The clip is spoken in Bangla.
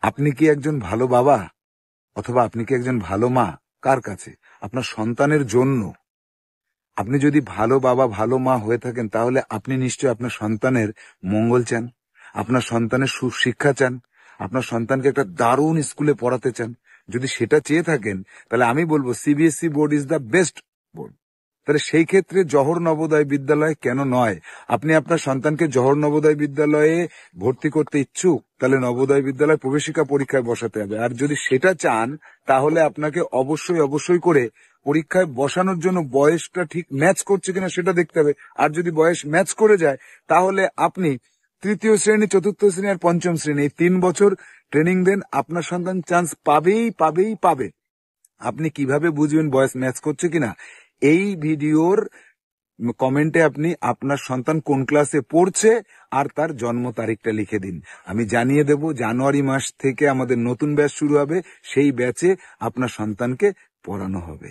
আপনি কি একজন ভালো বাবা, অথবা আপনি কি একজন ভালো মা? কার কাছে? আপনার সন্তানের জন্য। আপনি যদি ভালো বাবা ভালো মা হয়ে থাকেন, তাহলে আপনি নিশ্চয়ই আপনার সন্তানের মঙ্গল চান, আপনার সন্তানের সুশিক্ষা চান, আপনার সন্তানকে একটা দারুণ স্কুলে পড়াতে চান। যদি সেটা চেয়ে থাকেন, তাহলে আমি বলবো CBSE board is the best board. তাহলে সেই ক্ষেত্রে জওহর নবোদয় বিদ্যালয় কেন নয়? আপনি আপনার সন্তানকে জওহর নবোদয় বিদ্যালয়ে ভর্তি করতে ইচ্ছুক, তাহলে নবোদয় বিদ্যালয় প্রবেশিকা পরীক্ষায় বসাতে হবে। আর যদি সেটা চান, তাহলে আপনাকে অবশ্যই করে পরীক্ষায় বসানোর জন্য বয়সটা ঠিক ম্যাচ করছে কিনা সেটা দেখতে হবে। আর যদি বয়স ম্যাচ করে যায়, তাহলে আপনি তৃতীয় শ্রেণী, চতুর্থ শ্রেণী আর পঞ্চম শ্রেণী এই 3 বছর ট্রেনিং দেন, আপনার সন্তান চান্স পাবে। আপনি কিভাবে বুঝবেন বয়স ম্যাচ করছে কিনা? এই ভিডিওর কমেন্টে আপনি আপনার সন্তান কোন ক্লাসে পড়ছে আর তার জন্ম তারিখটা লিখে দিন। আমি জানিয়ে দেব জানুয়ারি মাস থেকে আমাদের নতুন ব্যাচ শুরু হবে, সেই ব্যাচে আপনার সন্তানকে পড়ানো হবে।